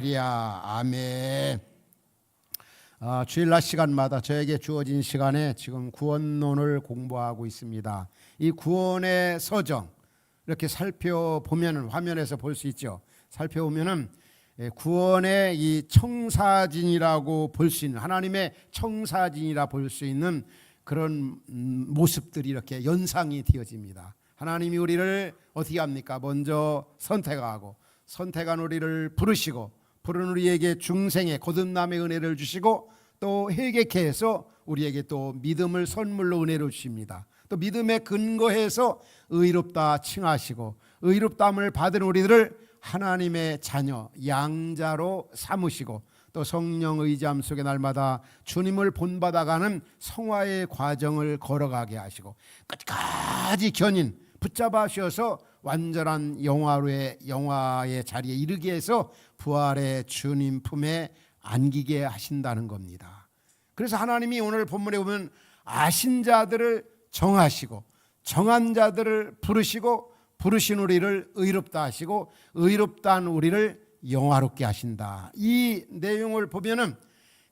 할렐루야, 아멘. 주일날 시간마다 저에게 주어진 시간에 지금 구원론을 공부하고 있습니다. 이 구원의 서정 이렇게 살펴보면 화면에서 볼 수 있죠. 살펴보면은 구원의 이 청사진이라고 볼 수 있는, 하나님의 청사진이라 볼 수 있는 그런 모습들이 이렇게 연상이 되어집니다. 하나님이 우리를 어떻게 합니까? 먼저 선택하고, 선택한 우리를 부르시고, 부른 우리에게 중생의 거듭남의 은혜를 주시고, 또 회개케 해서 우리에게 또 믿음을 선물로 은혜로 주십니다. 또 믿음에 근거해서 의롭다 칭하시고, 의롭다함을 받은 우리들을 하나님의 자녀, 양자로 삼으시고, 또 성령 의지함 속에 날마다 주님을 본받아가는 성화의 과정을 걸어가게 하시고, 끝까지 견인 붙잡아 주셔서 완전한 영화의 자리에 이르게 해서 부활의 주님 품에 안기게 하신다는 겁니다. 그래서 하나님이 오늘 본문에 보면 아신 자들을 정하시고, 정한 자들을 부르시고, 부르신 우리를 의롭다 하시고, 의롭다 한 우리를 영화롭게 하신다. 이 내용을 보면은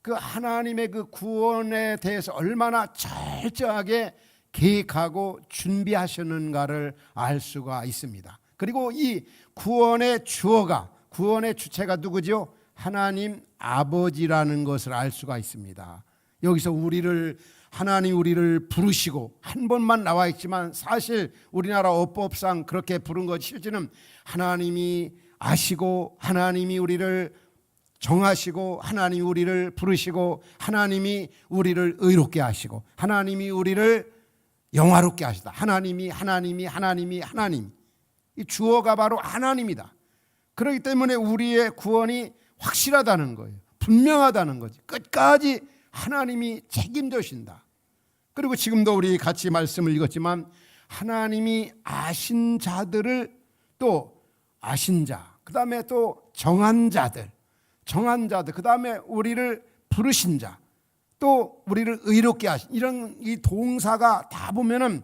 그 하나님의 그 구원에 대해서 얼마나 철저하게 계획하고 준비하셨는가를 알 수가 있습니다. 그리고 이 구원의 주어가, 구원의 주체가 누구죠? 하나님 아버지라는 것을 알 수가 있습니다. 여기서 하나님 우리를 부르시고 한 번만 나와 있지만, 사실 우리나라 어법상 그렇게 부른 것 실제는 하나님이 아시고, 하나님이 우리를 정하시고, 하나님이 우리를 부르시고, 하나님이 우리를 의롭게 하시고, 하나님이 우리를 영화롭게 하시다. 하나님이 이 주어가 바로 하나님이다. 그렇기 때문에 우리의 구원이 확실하다는 거예요. 분명하다는 거지. 끝까지 하나님이 책임져신다. 그리고 지금도 우리 같이 말씀을 읽었지만, 하나님이 아신 자들을 또 아신 자, 그 다음에 또 정한 자들, 그 다음에 우리를 부르신 자, 또 우리를 의롭게 하신, 이런 이 동사가 다 보면은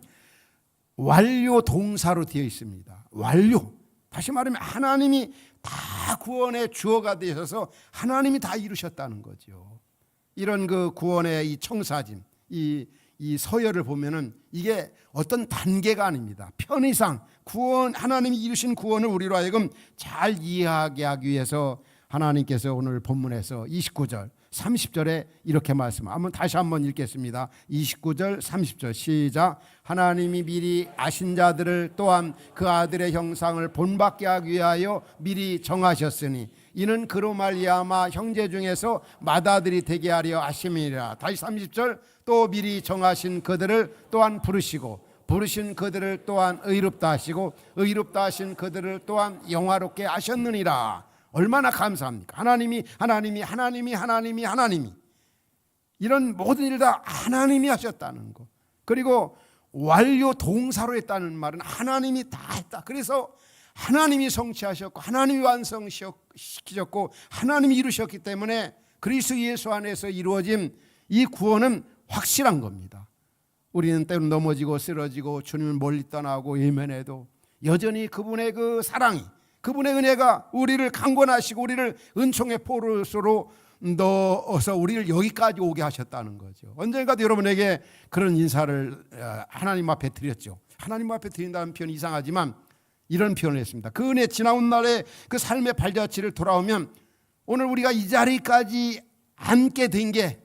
완료 동사로 되어 있습니다. 완료. 다시 말하면 하나님이 다 구원의 주어가 되셔서 하나님이 다 이루셨다는 거죠. 이런 그 구원의 이 청사진, 이 서열을 보면은 이게 어떤 단계가 아닙니다. 편의상 하나님이 이루신 구원을 우리로 하여금 잘 이해하게 하기 위해서 하나님께서 오늘 본문에서 29절 30절에 이렇게 말씀하면, 다시 한번 읽겠습니다. 29절 30절 시작. 하나님이 미리 아신 자들을 또한 그 아들의 형상을 본받게 하기 위하여 미리 정하셨으니 이는 그로 말미암아 형제 중에서 맏아들이 되게 하려 하심이라. 다시 30절, 또 미리 정하신 그들을 또한 부르시고, 부르신 그들을 또한 의롭다 하시고, 의롭다 하신 그들을 또한 영화롭게 하셨느니라. 얼마나 감사합니까? 하나님이 이런 모든 일을 다 하나님이 하셨다는 거. 그리고 완료 동사로 했다는 말은 하나님이 다 했다. 그래서 하나님이 성취하셨고, 하나님이 완성시키셨고, 하나님이 이루셨기 때문에 그리스도 예수 안에서 이루어진 이 구원은 확실한 겁니다. 우리는 때로 넘어지고 쓰러지고 주님을 멀리 떠나고 외면해도 여전히 그분의 그 사랑이, 그분의 은혜가 우리를 강권하시고 우리를 은총의 포로로 넣어서 우리를 여기까지 오게 하셨다는 거죠. 언젠가도 여러분에게 그런 인사를 하나님 앞에 드렸죠. 하나님 앞에 드린다는 표현이 이상하지만 이런 표현을 했습니다. 그 은혜 지나온 날에 그 삶의 발자취를 돌아오면 오늘 우리가 이 자리까지 앉게 된 게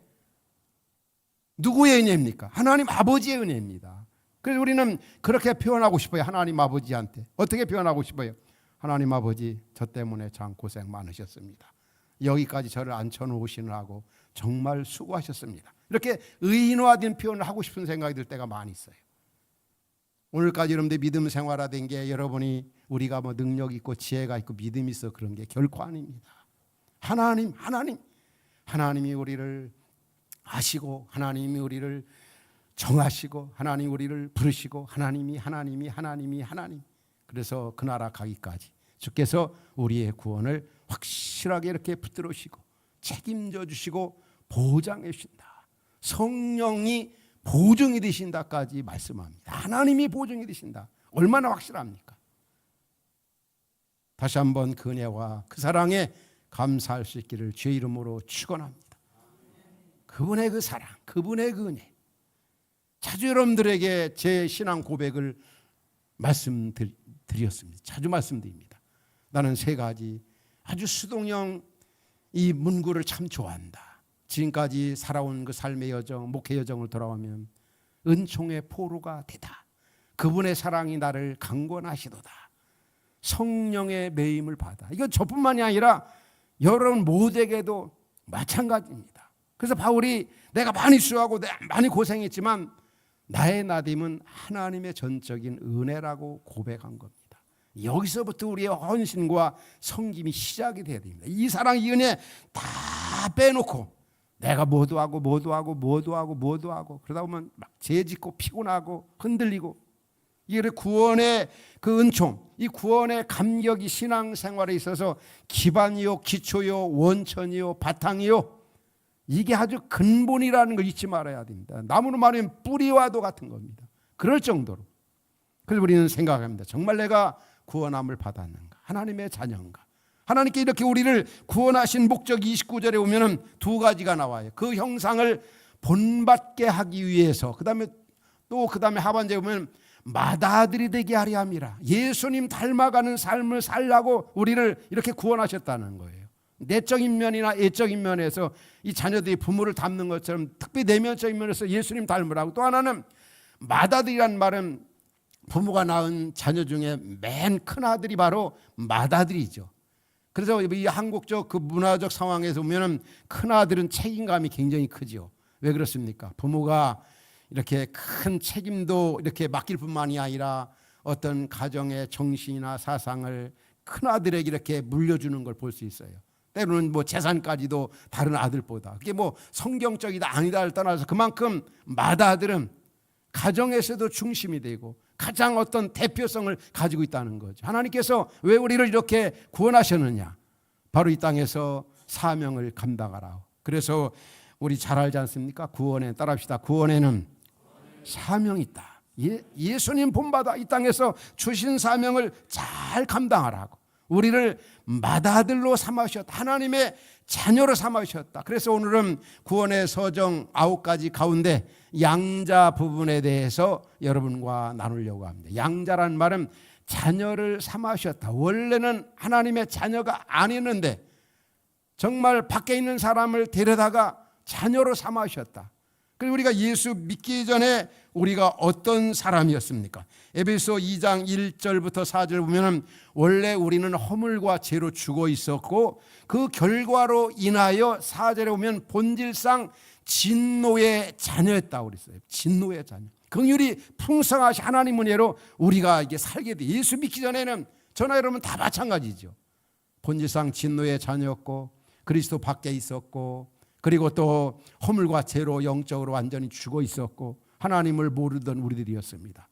누구의 은혜입니까? 하나님 아버지의 은혜입니다. 그래서 우리는 그렇게 표현하고 싶어요. 하나님 아버지한테 어떻게 표현하고 싶어요? 하나님 아버지, 저 때문에 참 고생 많으셨습니다. 여기까지 저를 앉혀놓으시느라고 정말 수고하셨습니다. 이렇게 의인화된 표현을 하고 싶은 생각이 들 때가 많이 있어요. 오늘까지 여러분들 믿음 생활화된 게 우리가 뭐 능력 있고 지혜가 있고 믿음이 있어 그런 게 결코 아닙니다. 하나님이 우리를 아시고, 하나님이 우리를 정하시고, 하나님이 우리를 부르시고, 하나님이 그래서 그 나라 가기까지 주께서 우리의 구원을 확실하게 이렇게 붙들으시고 책임져 주시고 보장해 주신다. 성령이 보증이 되신다까지 말씀합니다. 하나님이 보증이 되신다. 얼마나 확실합니까? 다시 한번 그 은혜와 그 사랑에 감사할 수 있기를 주의 이름으로 축원합니다. 그분의 그 사랑, 그분의 그 은혜, 자주 여러분들에게 제 신앙 고백을 말씀드렸습니다. 자주 말씀드립니다. 나는 세 가지 아주 수동형 이 문구를 참 좋아한다. 지금까지 살아온 그 삶의 여정, 목회 여정을 돌아오면 은총의 포로가 되다. 그분의 사랑이 나를 강권하시도다. 성령의 매임을 받아. 이건 저뿐만이 아니라 여러분 모두에게도 마찬가지입니다. 그래서 바울이 내가 많이 수고하고 많이 고생했지만 나의 나딤은 하나님의 전적인 은혜라고 고백한 겁니다. 여기서부터 우리의 헌신과 섬김이 시작이 돼야 됩니다. 이 사랑, 이 은혜 다 빼놓고 내가 모두 하고 그러다 보면 막 죄짓고 피곤하고 흔들리고, 이게 구원의 그 은총, 이 구원의 감격이 신앙생활에 있어서 기반이요, 기초요, 원천이요, 바탕이요, 이게 아주 근본이라는 걸 잊지 말아야 됩니다. 나무로 말하면 뿌리와도 같은 겁니다. 그럴 정도로. 그래서 우리는 생각합니다. 정말 내가 구원함을 받았는가? 하나님의 자녀인가? 하나님께 이렇게 우리를 구원하신 목적 29절에 보면은 두 가지가 나와요. 그 형상을 본받게 하기 위해서, 그 다음에 하반절에 보면 맏아들이 되게 하려 함이라. 예수님 닮아가는 삶을 살라고 우리를 이렇게 구원하셨다는 거예요. 내적인 면이나 애적인 면에서 이 자녀들이 부모를 닮는 것처럼 특히 내면적인 면에서 예수님 닮으라고. 또 하나는 맏아들이란 말은 부모가 낳은 자녀 중에 맨 큰 아들이 바로 맏아들이죠. 그래서 이 한국적 그 문화적 상황에서 보면 큰 아들은 책임감이 굉장히 크죠. 왜 그렇습니까? 부모가 이렇게 큰 책임도 이렇게 맡길 뿐만이 아니라 어떤 가정의 정신이나 사상을 큰 아들에게 이렇게 물려주는 걸 볼 수 있어요. 때로는 뭐 재산까지도 다른 아들보다. 그게 뭐 성경적이다 아니다를 떠나서 그만큼 맏아들은 가정에서도 중심이 되고 가장 어떤 대표성을 가지고 있다는 거죠. 하나님께서 왜 우리를 이렇게 구원하셨느냐? 바로 이 땅에서 사명을 감당하라. 그래서 우리 잘 알지 않습니까? 구원에 따라합시다. 구원에는 사명이 있다. 예수님 본받아 이 땅에서 주신 사명을 잘 감당하라고. 우리를 맏아들로 삼으셨다. 하나님의 자녀로 삼으셨다. 그래서 오늘은 구원의 서정 9가지 가운데 양자 부분에 대해서 여러분과 나누려고 합니다. 양자란 말은 자녀를 삼으셨다. 원래는 하나님의 자녀가 아니었는데 정말 밖에 있는 사람을 데려다가 자녀로 삼으셨다. 그리고 우리가 예수 믿기 전에 우리가 어떤 사람이었습니까? 에베소 2장 1절부터 4절 보면 원래 우리는 허물과 죄로 죽어 있었고 그 결과로 인하여 4절에 보면 본질상 진노의 자녀였다고 그랬어요. 진노의 자녀. 긍휼이 풍성하신 하나님 은혜로 우리가 이게 살게 돼. 예수 믿기 전에는 저나 여러분 다 마찬가지죠. 본질상 진노의 자녀였고 그리스도 밖에 있었고 그리고 또 허물과 죄로 영적으로 완전히 죽어 있었고 하나님을 모르던 우리들이었습니다.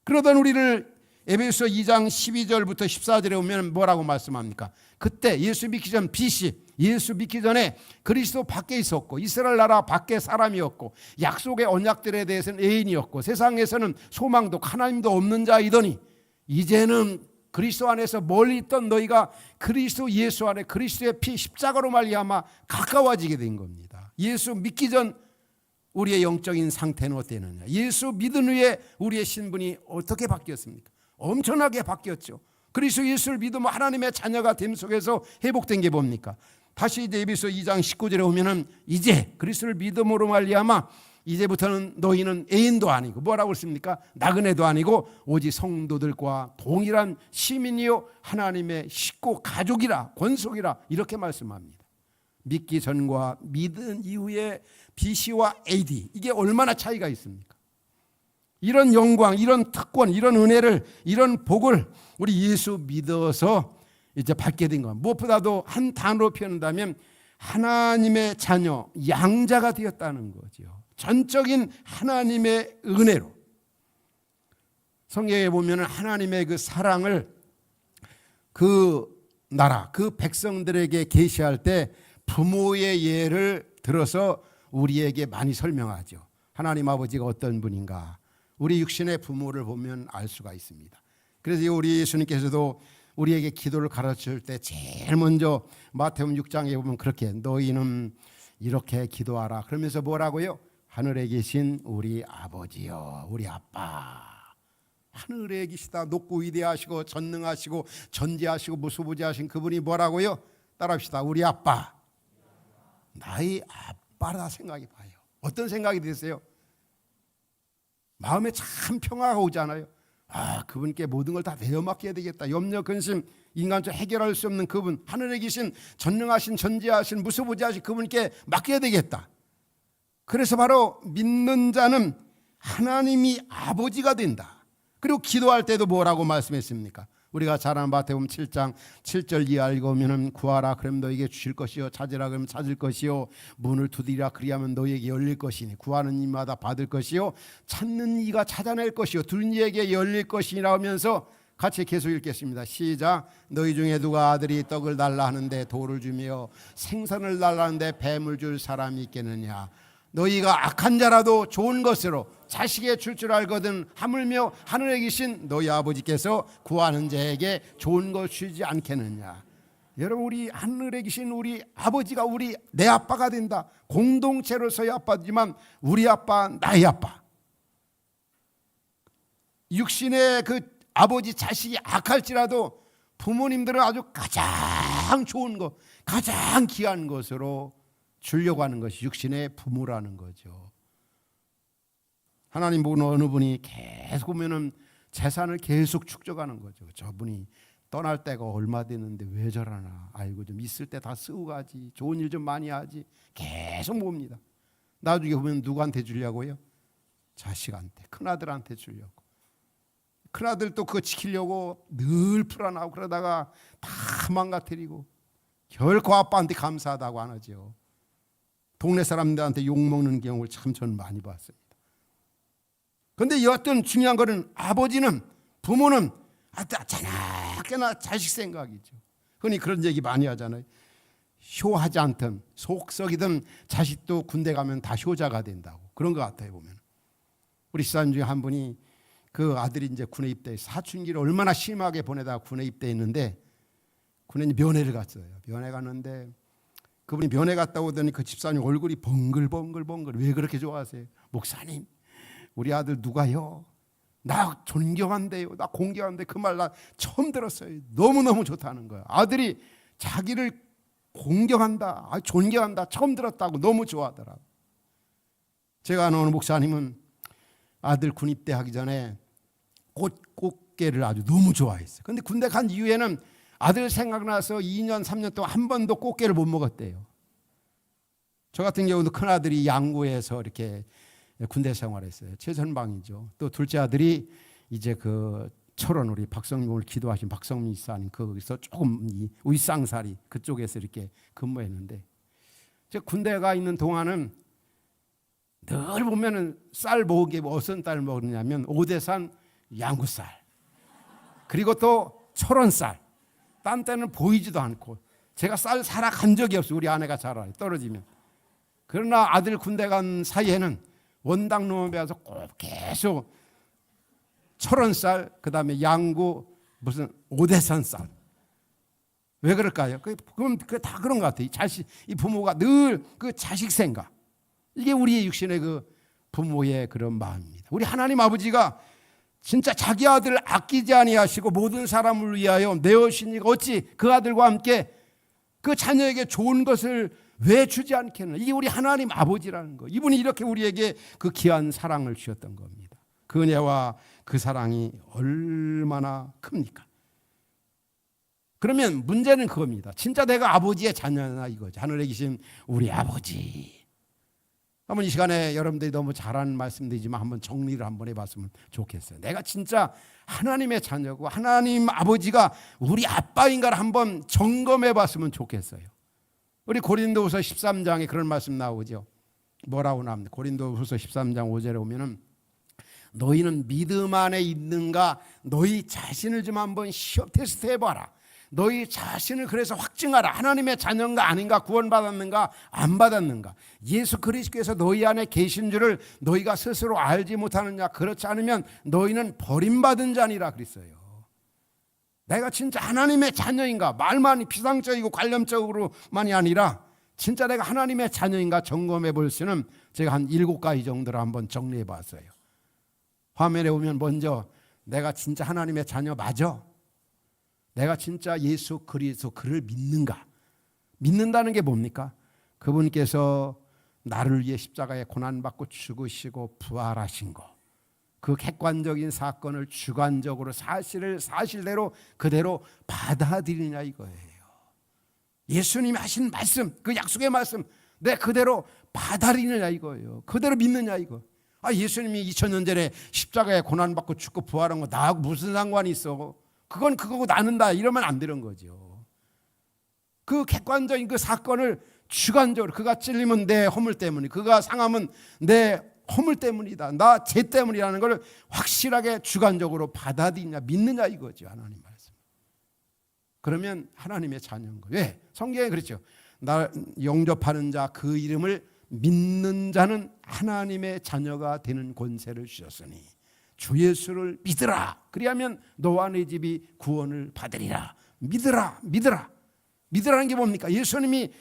그러던 우리를 에베소 2장 12절부터 14절에 오면 뭐라고 말씀합니까? 그때 예수 믿기 전 BC, 예수 믿기 전에 그리스도 밖에 있었고 이스라엘 나라 밖에 사람이었고 약속의 언약들에 대해서는 애인이었고 세상에서는 소망도 하나님도 없는 자이더니 이제는 그리스도 안에서 멀리 있던 너희가 그리스도 예수 안에 그리스도의 피 십자가로 말미암아 가까워지게 된 겁니다. 예수 믿기 전 우리의 영적인 상태는 어땠느냐? 예수 믿은 후에 우리의 신분이 어떻게 바뀌었습니까? 엄청나게 바뀌었죠. 그리스도 예수를 믿으면 하나님의 자녀가 됨 속에서 회복된 게 뭡니까? 다시 이제 에베소 2장 19절에 오면은 이제 그리스도를 믿음으로 말미암아 이제부터는 너희는 애인도 아니고 뭐라고 했습니까? 나그네도 아니고 오직 성도들과 동일한 시민이요 하나님의 식구 가족이라 권속이라 이렇게 말씀합니다. 믿기 전과 믿은 이후에 BC와 AD 이게 얼마나 차이가 있습니까? 이런 영광, 이런 특권, 이런 은혜를, 이런 복을 우리 예수 믿어서 이제 받게 된 겁니다. 무엇보다도 한 단어로 표현한다면 하나님의 자녀, 양자가 되었다는 거죠. 전적인 하나님의 은혜로. 성경에 보면 하나님의 그 사랑을 그 나라, 그 백성들에게 계시할 때 부모의 예를 들어서 우리에게 많이 설명하죠. 하나님 아버지가 어떤 분인가 우리 육신의 부모를 보면 알 수가 있습니다. 그래서 우리 예수님께서도 우리에게 기도를 가르칠 때 제일 먼저 마태복음 6장에 보면 그렇게 너희는 이렇게 기도하라. 그러면서 뭐라고요? 하늘에 계신 우리 아버지요, 우리 아빠. 하늘에 계시다 높고 위대하시고 전능하시고 전지하시고 무소부지하신 그분이 뭐라고요? 따라합시다. 우리 아빠. 나의 아빠라 생각해 봐요. 어떤 생각이 드세요? 마음에 참 평화가 오잖아요. 그분께 모든 걸 다 내어맡겨야 되겠다. 염려 근심 인간적으로 해결할 수 없는 그분, 하늘에 계신 전능하신 전지하신 무소부지하신 그분께 맡겨야 되겠다. 그래서 바로 믿는 자는 하나님이 아버지가 된다. 그리고 기도할 때도 뭐라고 말씀했습니까? 우리가 잘 아는 마태복음 7장 7절 이하 읽으면 구하라 그러면 너에게 주실 것이요 찾으라 그러면 찾을 것이요 문을 두드리라 그리하면 너에게 열릴 것이니 구하는 이마다 받을 것이요 찾는 이가 찾아낼 것이요 두는 이에게 열릴 것이라 하면서 같이 계속 읽겠습니다. 시작. 너희 중에 누가 아들이 떡을 달라 하는데 돌을 주며 생선을 달라 하는데 뱀을 줄 사람이 있겠느냐. 너희가 악한 자라도 좋은 것으로 자식에게 줄 알거든 하물며 하늘에 계신 너희 아버지께서 구하는 자에게 좋은 것 주지 않겠느냐. 여러분, 우리 하늘에 계신 우리 아버지가 내 아빠가 된다. 공동체로서의 아빠지만 우리 아빠, 나의 아빠. 육신의 그 아버지 자식이 악할지라도 부모님들은 아주 가장 좋은 것, 가장 귀한 것으로 주려고 하는 것이 육신의 부모라는 거죠. 하나님 보는 어느 분이 계속 보면은 재산을 계속 축적하는 거죠. 저분이 떠날 때가 얼마 됐는데 왜 저러나. 아이고 좀 있을 때 다 쓰고 가지. 좋은 일 좀 많이 하지. 계속 봅니다. 나중에 보면 누구한테 주려고요? 자식한테, 큰아들한테 주려고. 큰아들도 그거 지키려고 늘 불안하고 그러다가 다 망가뜨리고 결코 아빠한테 감사하다고 안 하죠. 동네 사람들한테 욕먹는 경우를 참 저는 많이 봤습니다. 그런데 어떤 중요한 거는 아버지는, 부모는 자나깨나 자식 생각이죠. 흔히 그런 얘기 많이 하잖아요. 효하지 않든 속썩이든 자식도 군대 가면 다 효자가 된다고. 그런 것 같아요 보면. 우리 시사님 중에 한 분이 그 아들이 이제 군에 입대해 사춘기를 얼마나 심하게 보내다가 군에 입대했는데 군에 면회를 갔어요. 면회 갔는데 그분이 면회 갔다 오더니 그 집사님 얼굴이 번글번글. 왜 그렇게 좋아하세요? 목사님, 우리 아들 누가요? 나 존경한대요. 나 공경한대. 그 말 나 처음 들었어요. 너무너무 좋다는 거야. 아들이 자기를 공경한다, 존경한다 처음 들었다고 너무 좋아하더라고. 제가 아는 어느 목사님은 아들 군 입대하기 전에 꽃게를 아주 너무 좋아했어요. 근데 군대 간 이후에는 아들 생각나서 2년 3년 동안 한 번도 꽃게를 못 먹었대요. 저 같은 경우도 큰아들이 양구에서 이렇게 군대 생활했어요. 최전방이죠. 또 둘째 아들이 이제 그 철원 우리 박성민을 기도하신 박성민 이사님 거기서 조금 윗상사리 그쪽에서 이렇게 근무했는데 제가 군대가 있는 동안은 늘 보면은 쌀 먹게 어떤 쌀 먹느냐면 오대산 양구쌀 그리고 또 철원쌀. 딴 때는 보이지도 않고 제가 쌀 사러 간 적이 없어요. 우리 아내가 잘 알아요. 떨어지면. 그러나 아들 군대 간 사이에는 원당 농업에 와서 꼭 계속 철원쌀 그다음에 양구 무슨 오대산 쌀. 왜 그럴까요? 그럼 다 그런 것 같아요. 이 부모가 늘 그 자식 생각. 이게 우리의 육신의 그 부모의 그런 마음입니다. 우리 하나님 아버지가 진짜 자기 아들을 아끼지 아니하시고 모든 사람을 위하여 내어주시니까 어찌 그 아들과 함께 그 자녀에게 좋은 것을 왜 주지 않겠나. 이게 우리 하나님 아버지라는 거. 이분이 이렇게 우리에게 그 귀한 사랑을 주셨던 겁니다. 그 은혜와 그 사랑이 얼마나 큽니까? 그러면 문제는 그겁니다. 진짜 내가 아버지의 자녀나 이거죠. 하늘에 계신 우리 아버지. 한번 이 시간에 여러분들이 너무 잘하는 말씀들이지만 한번 정리를 한번 해봤으면 좋겠어요. 내가 진짜 하나님의 자녀고 하나님 아버지가 우리 아빠인가를 한번 점검해봤으면 좋겠어요. 우리 고린도후서 13장에 그런 말씀 나오죠. 뭐라고 나옵니까? 고린도후서 13장 5절에 오면은 너희는 믿음 안에 있는가 너희 자신을 좀 한번 시험 테스트 해봐라. 너희 자신을 그래서 확증하라. 하나님의 자녀인가 아닌가, 구원받았는가 안 받았는가, 예수 그리스도께서 너희 안에 계신 줄을 너희가 스스로 알지 못하느냐. 그렇지 않으면 너희는 버림받은 자니라 그랬어요. 내가 진짜 하나님의 자녀인가? 말만 피상적이고 관념적으로만이 아니라 진짜 내가 하나님의 자녀인가 점검해 볼 수는 제가 한 7가지 정도를 한번 정리해 봤어요. 화면에 오면 먼저 내가 진짜 하나님의 자녀 맞아? 내가 진짜 예수 그리스도 그를 믿는가? 믿는다는 게 뭡니까? 그분께서 나를 위해 십자가에 고난받고 죽으시고 부활하신 거, 그 객관적인 사건을 주관적으로 사실을 사실대로 그대로 받아들이냐 이거예요. 예수님이 하신 말씀, 그 약속의 말씀 내 그대로 받아들이느냐 이거예요. 그대로 믿느냐 이거. 예수님이 2000년 전에 십자가에 고난받고 죽고 부활한 거 나하고 무슨 상관이 있어? 그건 그거고 나는 다 이러면 안 되는 거죠. 그 객관적인 그 사건을 주관적으로, 그가 찔리면 내 허물 때문이, 그가 상하면 내 허물 때문이다, 나 죄 때문이라는 걸 확실하게 주관적으로 받아들이냐 믿느냐 이거죠. 하나님 말씀. 그러면 하나님의 자녀인 거예요. 왜? 성경에 그렇죠. 나 영접하는 자 그 이름을 믿는 자는 하나님의 자녀가 되는 권세를 주셨으니 주 예수를 믿으라. 그리하면 너와 네 집이 구원을 받으리라. 믿으라. 믿으라는 게 뭡니까? 예수님이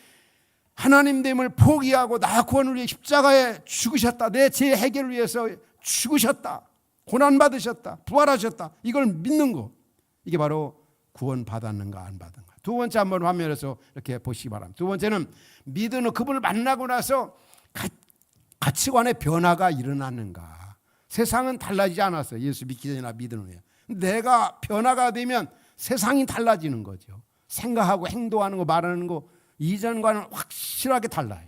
하나님됨을 포기하고 나 구원을 위해 십자가에 죽으셨다. 내 죄 해결을 위해서 죽으셨다. 고난받으셨다. 부활하셨다. 이걸 믿는 거. 이게 바로 구원 받았는가 안 받았는가. 두 번째 한번 화면에서 이렇게 보시기 바랍니다. 두 번째는 믿는 그분을 만나고 나서 가치관의 변화가 일어나는가. 세상은 달라지지 않았어요. 예수 믿기 전이나 믿는 후에. 내가 변화가 되면 세상이 달라지는 거죠. 생각하고 행동하는 거 말하는 거 이전과는 확실하게 달라요.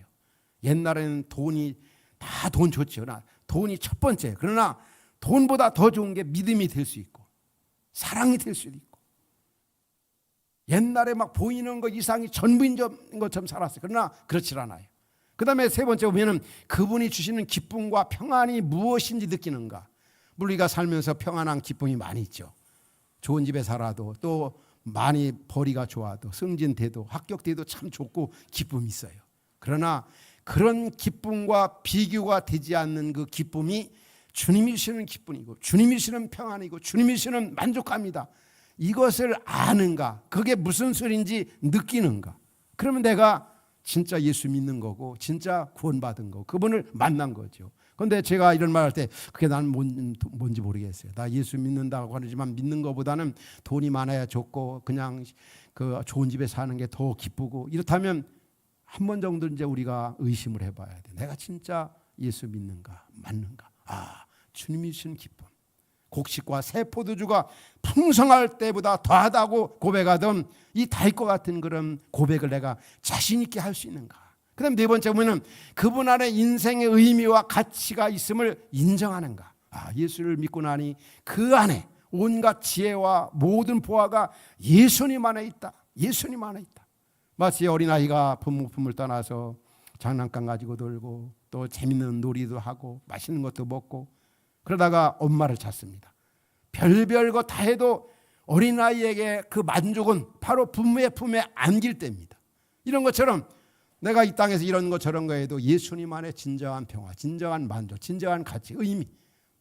옛날에는 돈이 다 돈 좋죠. 돈이 첫 번째. 그러나 돈보다 더 좋은 게 믿음이 될 수 있고 사랑이 될 수도 있고 옛날에 막 보이는 것 이상이 전부인 것처럼 살았어요. 그러나 그렇지 않아요. 그 다음에 세 번째 보면 그분이 주시는 기쁨과 평안이 무엇인지 느끼는가. 우리가 살면서 평안한 기쁨이 많이 있죠. 좋은 집에 살아도 또 많이 벌이가 좋아도 승진돼도 합격돼도 참 좋고 기쁨이 있어요. 그러나 그런 기쁨과 비교가 되지 않는 그 기쁨이 주님이 주시는 기쁨이고 주님이 주시는 평안이고 주님이 주시는 만족감이다. 이것을 아는가? 그게 무슨 소리인지 느끼는가? 그러면 내가 진짜 예수 믿는 거고 진짜 구원받은 거고 그분을 만난 거죠. 그런데 제가 이런 말 할 때 그게 난 뭔지 모르겠어요. 나 예수 믿는다고 하지만 믿는 것보다는 돈이 많아야 좋고 그냥 그 좋은 집에 사는 게 더 기쁘고 이렇다면 한 번 정도 이제 우리가 의심을 해봐야 돼. 내가 진짜 예수 믿는가 맞는가? 주님이 주신 기쁨. 곡식과 새 포도주가 풍성할 때보다 더하다고 고백하던 이 다윗과 같은 그런 고백을 내가 자신 있게 할 수 있는가? 그 다음 네 번째 보면 그분 안에 인생의 의미와 가치가 있음을 인정하는가? 예수를 믿고 나니 그 안에 온갖 지혜와 모든 보화가 예수님 안에 있다. 예수님 안에 있다. 마치 어린아이가 부모품을 떠나서 장난감 가지고 놀고 또 재밌는 놀이도 하고 맛있는 것도 먹고 그러다가 엄마를 찾습니다. 별별 거 다 해도 어린아이에게 그 만족은 바로 부모의 품에 안길 때입니다. 이런 것처럼 내가 이 땅에서 이런 거 저런 거 해도 예수님 안에 진정한 평화, 진정한 만족, 진정한 가치, 의미,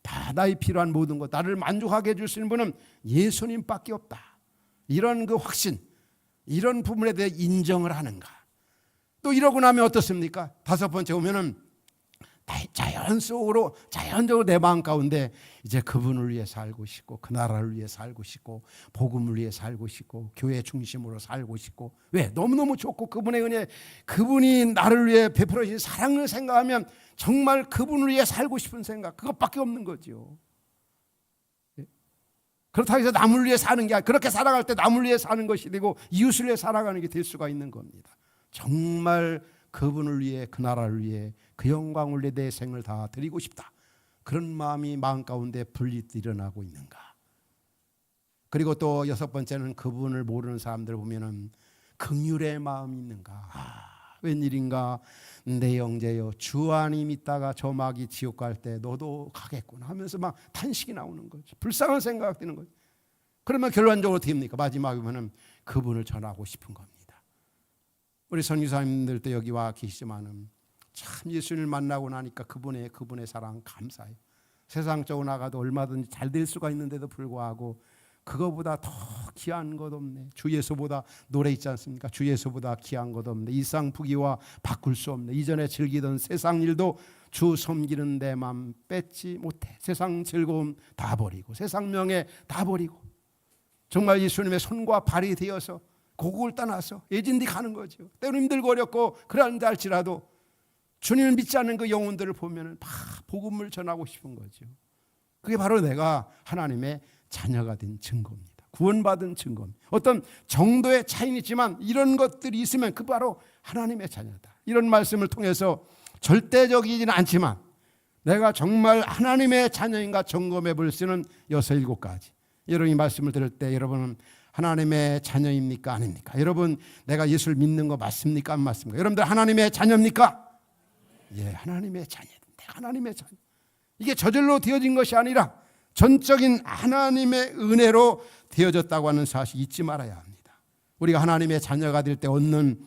다 나의 필요한 모든 것 나를 만족하게 해줄 수 있는 분은 예수님밖에 없다. 이런 그 확신, 이런 부분에 대해 인정을 하는가. 또 이러고 나면 어떻습니까? 다섯 번째 오면은 자연적으로 내 마음 가운데 이제 그분을 위해 살고 싶고 그 나라를 위해 살고 싶고 복음을 위해 살고 싶고 교회 중심으로 살고 싶고 왜? 너무너무 좋고 그분의 은혜, 그분이 나를 위해 베풀어 주신 사랑을 생각하면 정말 그분을 위해 살고 싶은 생각, 그것밖에 없는 거죠. 그렇다고 해서 남을 위해 사는 게 아니라 그렇게 살아갈 때 남을 위해 사는 것이 되고 이웃을 위해 살아가는 게 될 수가 있는 겁니다. 정말 그분을 위해 그 나라를 위해 그 영광을 위해 내 생을 다 드리고 싶다. 그런 마음이 마음 가운데 분리 일어나고 있는가. 그리고 또 여섯 번째는 그분을 모르는 사람들 보면은 긍휼의 마음이 있는가. 웬일인가 내 형제여 주 안이 믿다가 저 마귀 지옥 갈 때 너도 가겠구나 하면서 막 탄식이 나오는 거죠. 불쌍한 생각 드는 거죠. 그러면 결론적으로 어떻게 됩니까? 마지막에 보면은 그분을 전하고 싶은 겁니다. 우리 선교사님들도 여기 와 계시지만은 참 예수님을 만나고 나니까 그분의 사랑 감사해요. 세상적으로 나가도 얼마든지 잘 될 수가 있는데도 불구하고 그거보다 더 귀한 것 없네. 주 예수보다 노래 있지 않습니까? 주 예수보다 귀한 것 없네. 일상 부귀와 바꿀 수 없네. 이전에 즐기던 세상 일도 주 섬기는 내 맘 뺏지 못해. 세상 즐거움 다 버리고 세상 명예 다 버리고 정말 예수님의 손과 발이 되어서 고국을 떠나서 예진디 가는 거죠. 때로 힘들고 어렵고 그런다 할지라도 주님을 믿지 않는 그 영혼들을 보면 다 복음을 전하고 싶은 거죠. 그게 바로 내가 하나님의 자녀가 된 증거입니다. 구원받은 증거입니다. 어떤 정도의 차이는 있지만 이런 것들이 있으면 그 바로 하나님의 자녀다. 이런 말씀을 통해서 절대적이지는 않지만 내가 정말 하나님의 자녀인가 점검해 볼 수 있는 6, 7가지. 여러분 이 말씀을 들을 때 여러분은 하나님의 자녀입니까? 아닙니까? 여러분 내가 예수를 믿는 거 맞습니까? 안 맞습니까? 여러분들 하나님의 자녀입니까? 예, 하나님의 자녀. 내가 하나님의 자녀. 이게 저절로 되어진 것이 아니라 전적인 하나님의 은혜로 되어졌다고 하는 사실 잊지 말아야 합니다. 우리가 하나님의 자녀가 될 때 얻는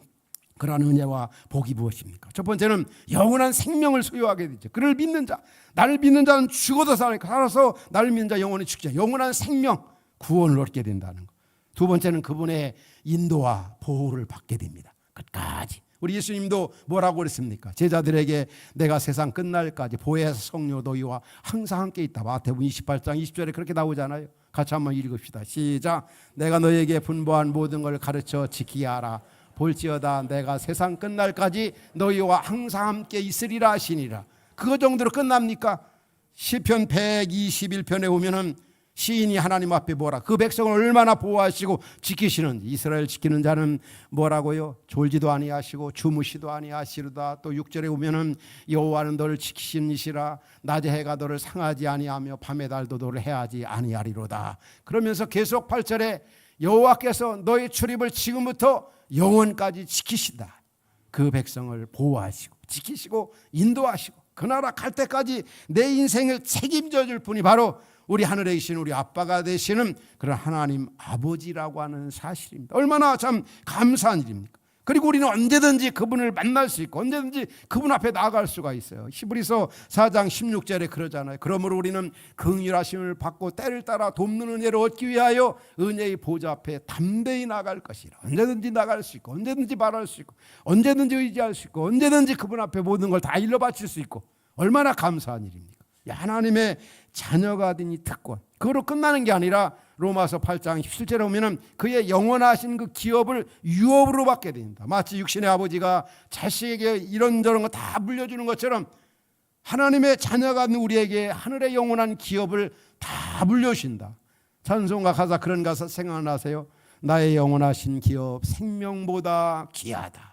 그러한 은혜와 복이 무엇입니까? 첫 번째는 영원한 생명을 소유하게 되죠. 그를 믿는 자, 나를 믿는 자는 죽어도 살아서 나를 믿는 자 영원히 죽지 않아. 영원한 생명, 구원을 얻게 된다는 것. 두 번째는 그분의 인도와 보호를 받게 됩니다. 끝까지. 우리 예수님도 뭐라고 그랬습니까? 제자들에게 내가 세상 끝날까지 보혜사 성령 너희와 항상 함께 있다. 마태복음 28장 20절에 그렇게 나오잖아요. 같이 한번 읽읍시다. 시작. 내가 너희에게 분부한 모든 걸 가르쳐 지키게 하라. 볼지어다 내가 세상 끝날까지 너희와 항상 함께 있으리라 하시니라. 그거 정도로 끝납니까? 시편 121편에 보면은 시인이 하나님 앞에 뭐라 그 백성을 얼마나 보호하시고 지키시는지. 이스라엘 지키는 자는 뭐라고요? 졸지도 아니하시고 주무시도 아니하시로다. 또 6절에 보면은 여호와는 너를 지키시는 이시라. 낮에 해가 너를 상하지 아니하며 밤에 달도 너를 해하지 아니하리로다. 그러면서 계속 8절에 여호와께서 너의 출입을 지금부터 영원까지 지키신다. 그 백성을 보호하시고 지키시고 인도하시고 그 나라 갈 때까지 내 인생을 책임져 줄 분이 바로 우리 하늘에 계신 우리 아빠가 되시는 그런 하나님 아버지라고 하는 사실입니다. 얼마나 참 감사한 일입니까? 그리고 우리는 언제든지 그분을 만날 수 있고 언제든지 그분 앞에 나아갈 수가 있어요. 히브리서 4장 16절에 그러잖아요. 그러므로 우리는 긍휼하심을 받고 때를 따라 돕는 은혜를 얻기 위하여 은혜의 보좌 앞에 담대히 나갈 것이라. 언제든지 나갈 수 있고 언제든지 말할 수 있고 언제든지 의지할 수 있고 언제든지 그분 앞에 모든 걸 다 일러 바칠 수 있고 얼마나 감사한 일입니까? 하나님의 자녀가 된 이 특권, 그거로 끝나는 게 아니라 로마서 8장 17절에 보면 그의 영원하신 그 기업을 유업으로 받게 됩니다. 마치 육신의 아버지가 자식에게 이런저런 거 다 물려주는 것처럼 하나님의 자녀가 된 우리에게 하늘의 영원한 기업을 다 물려주신다. 찬송가 가사 그런 가사 생각나세요? 나의 영원하신 기업 생명보다 귀하다.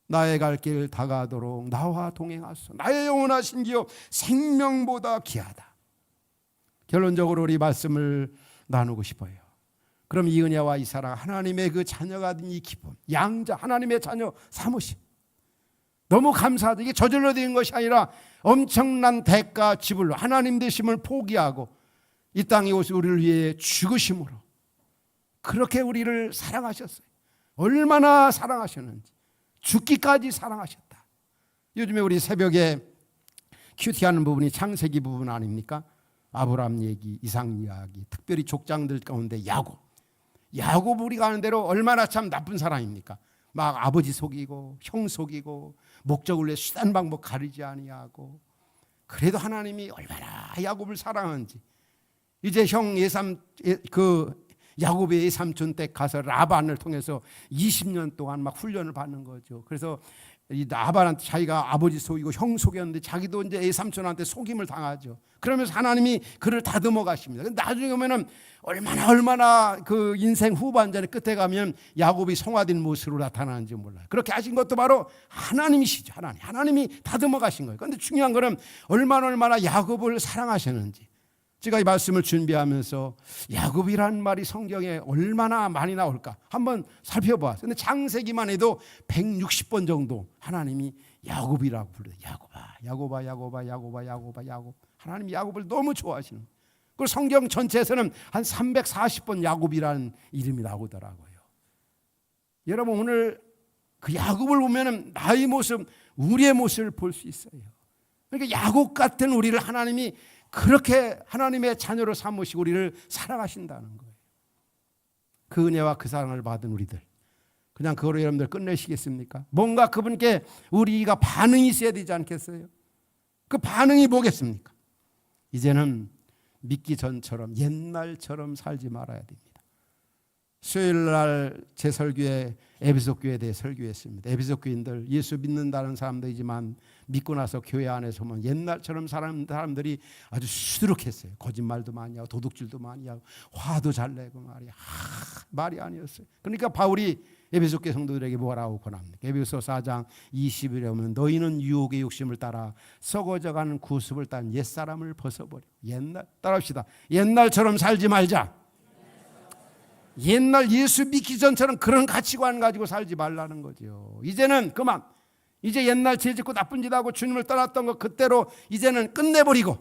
나의 갈 길 다가도록 나와 동행하소서. 나의 영원하신 기업 생명보다 귀하다. 결론적으로 우리 말씀을 나누고 싶어요. 그럼 이 은혜와 이 사랑, 하나님의 그 자녀가 된 이 기쁨, 양자 하나님의 자녀 삼으심 너무 감사하다. 이게 저절로 된 것이 아니라 엄청난 대가 지불로 하나님 되심을 포기하고 이 땅에 오셔서 우리를 위해 죽으심으로 그렇게 우리를 사랑하셨어요. 얼마나 사랑하셨는지. 죽기까지 사랑하셨다. 요즘에 우리 새벽에 큐티하는 부분이 창세기 부분 아닙니까? 아브라함 얘기, 이삭 이야기, 특별히 족장들 가운데 야곱 우리가 아는 대로 얼마나 참 나쁜 사람입니까? 막 아버지 속이고 형 속이고 목적을 위해 수단 방법 가리지 아니하고 그래도 하나님이 얼마나 야곱을 사랑하는지 이제 형 야곱의 삼촌 댁 가서 라반을 통해서 20년 동안 막 훈련을 받는 거죠. 그래서 이 라반한테 자기가 아버지 속이고 형 속였는데 자기도 이제 삼촌한테 속임을 당하죠. 그러면서 하나님이 그를 다듬어 가십니다. 나중에 보면은 얼마나 그 인생 후반전에 끝에 가면 야곱이 성화된 모습으로 나타나는지 몰라요. 그렇게 하신 것도 바로 하나님이시죠. 하나님이 다듬어 가신 거예요. 그런데 중요한 거는 얼마나 야곱을 사랑하셨는지. 제가 이 말씀을 준비하면서 야곱이라는 말이 성경에 얼마나 많이 나올까 한번 살펴봤어요. 그런데 창세기만 해도 160번 정도 하나님이 야곱이라고 불러요. 야곱. 하나님이 야곱을 너무 좋아하시는 거예요. 그리고 성경 전체에서는 한 340번 야곱이라는 이름이 나오더라고요. 여러분 오늘 그 야곱을 보면 나의 모습, 우리의 모습을 볼 수 있어요. 그러니까 야곱 같은 우리를 하나님이 그렇게 하나님의 자녀로 삼으시고 우리를 사랑하신다는 거예요. 그 은혜와 그 사랑을 받은 우리들, 그냥 그거로 여러분들 끝내시겠습니까? 뭔가 그분께 우리가 반응이 있어야 되지 않겠어요? 그 반응이 뭐겠습니까? 이제는 믿기 전처럼 옛날처럼 살지 말아야 됩니다. 수요일날 제 설교에 에베소 교회에 대해 설교했습니다. 에베소 교인들, 예수 믿는다는 사람들이지만 믿고 나서 교회 안에서 보면 옛날처럼 사람들이 아주 수두룩했어요. 거짓말도 많이 하고 도둑질도 많이 하고 화도 잘 내고 말이야. 말이 아니었어요. 그러니까 바울이 에베소 교회 성도들에게 뭐라고 권합니까? 에베소 4장 20절에 보면 너희는 유혹의 욕심을 따라 썩어져가는 구습을 딴 옛사람을 벗어버려. 따라합시다. 옛날처럼 살지 말자. 옛날 예수 믿기 전처럼 그런 가치관 가지고 살지 말라는 거죠. 이제는 그만. 이제 옛날 죄짓고 나쁜 짓 하고 주님을 떠났던 것 그때로 이제는 끝내버리고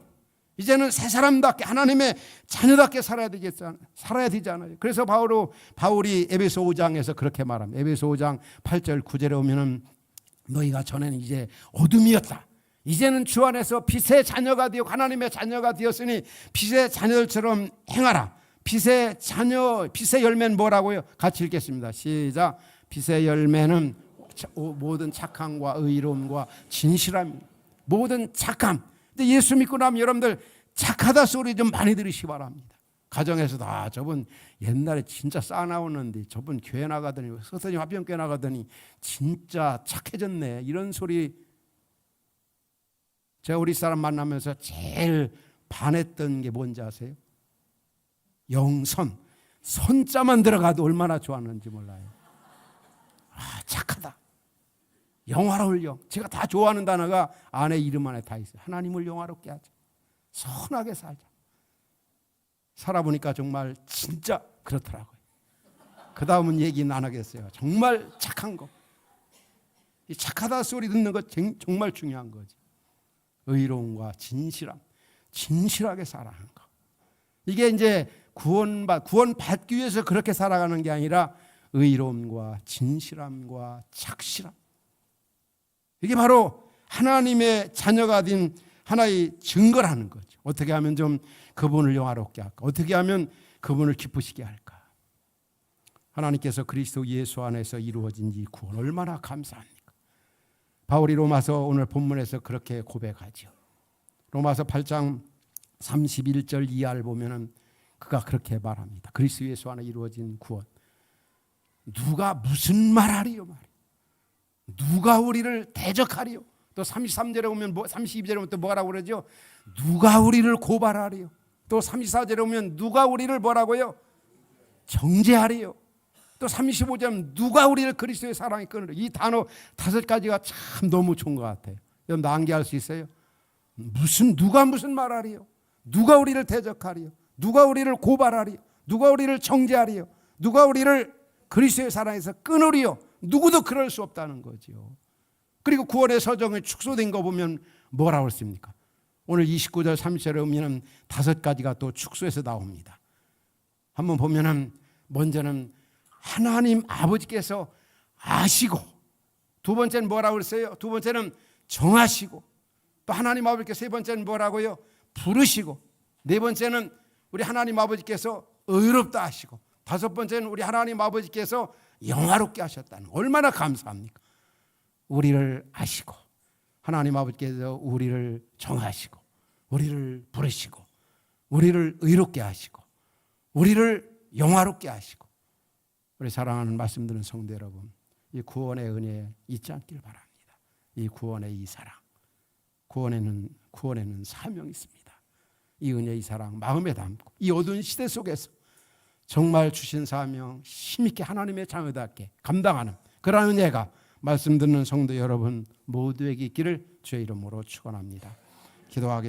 이제는 새 사람답게 하나님의 자녀답게 살아야 되지 않아요. 그래서 바울이 에베소 5장에서 그렇게 말합니다. 에베소 5장 8절 9절에 오면은 너희가 전에는 이제 어둠이었다. 이제는 주 안에서 빛의 자녀가 되어 하나님의 자녀가 되었으니 빛의 자녀들처럼 행하라. 빛의 자녀, 빛의 열매는 뭐라고요? 같이 읽겠습니다. 시작. 빛의 열매는 모든 착함과 의로움과 진실함입니다. 모든 착함. 근데 예수 믿고 나면 여러분들 착하다 소리 좀 많이 들으시기 바랍니다. 가정에서도 저분 옛날에 진짜 싸나오는데 저분 교회 나가더니 서서님 화평교회 나가더니 진짜 착해졌네. 이런 소리. 제가 우리 사람 만나면서 제일 반했던 게 뭔지 아세요? 영선, 선자만 들어가도 얼마나 좋았는지 몰라요. 착하다. 영화로울 영. 제가 다 좋아하는 단어가 아내 이름 안에 다 있어요. 하나님을 영화롭게 하자. 선하게 살자. 살아보니까 정말 진짜 그렇더라고요. 그 다음은 얘기는 안 하겠어요. 정말 착한 거. 이 착하다 소리 듣는 것 정말 중요한 거지. 의로움과 진실함. 진실하게 살아가는 거. 이게 이제 구원받기 위해서 그렇게 살아가는 게 아니라 의로움과 진실함과 착실함. 이게 바로 하나님의 자녀가 된 하나의 증거라는 거죠. 어떻게 하면 좀 그분을 영화롭게 할까? 어떻게 하면 그분을 기쁘시게 할까? 하나님께서 그리스도 예수 안에서 이루어진 이 구원 얼마나 감사합니까? 바울이 로마서 오늘 본문에서 그렇게 고백하죠. 로마서 8장 31절 이하를 보면은 그가 그렇게 말합니다. 그리스도 예수 안에 이루어진 구원. 누가 무슨 말하리요 말이요. 누가 우리를 대적하리요. 또 33절에 오면 32절에 오면 또 뭐라고 그러죠? 누가 우리를 고발하리요. 또 34절에 오면 누가 우리를 뭐라고요? 정죄하리요. 또 35절 누가 우리를 그리스도의 사랑에 끊으리요. 이 단어 5가지가 참 너무 좋은 것 같아요. 여러분 암기할 수 있어요? 누가 무슨 말하리요. 누가 우리를 대적하리요. 누가 우리를 고발하리요. 누가 우리를 정죄하리요. 누가 우리를 그리스도의 사랑에서 끊으리요. 누구도 그럴 수 없다는 거죠. 그리고 구원의 서정에 축소된 거 보면 뭐라고 했습니까? 오늘 29절 30절에 보면 5가지가 또 축소해서 나옵니다. 한번 보면은 먼저는 하나님 아버지께서 아시고, 두 번째는 뭐라고 그랬어요? 두 번째는 정하시고, 또 하나님 아버지께서 세 번째는 뭐라고요? 부르시고, 네 번째는 우리 하나님 아버지께서 의롭다 하시고, 5번째는 우리 하나님 아버지께서 영화롭게 하셨다는, 얼마나 감사합니까? 우리를 아시고, 하나님 아버지께서 우리를 정하시고, 우리를 부르시고, 우리를 의롭게 하시고, 우리를 영화롭게 하시고. 우리 사랑하는 말씀 듣는 성도 여러분, 이 구원의 은혜 잊지 않길 바랍니다. 이 구원의 이 사랑, 구원에는 사명이 있습니다. 이 은혜, 이 사랑 마음에 담고 이 어두운 시대 속에서 정말 주신 사명 힘있게 하나님의 자녀답게 감당하는 그런 은혜가 말씀 듣는 성도 여러분 모두에게 있기를 주의 이름으로 축원합니다. 기도하겠습니다.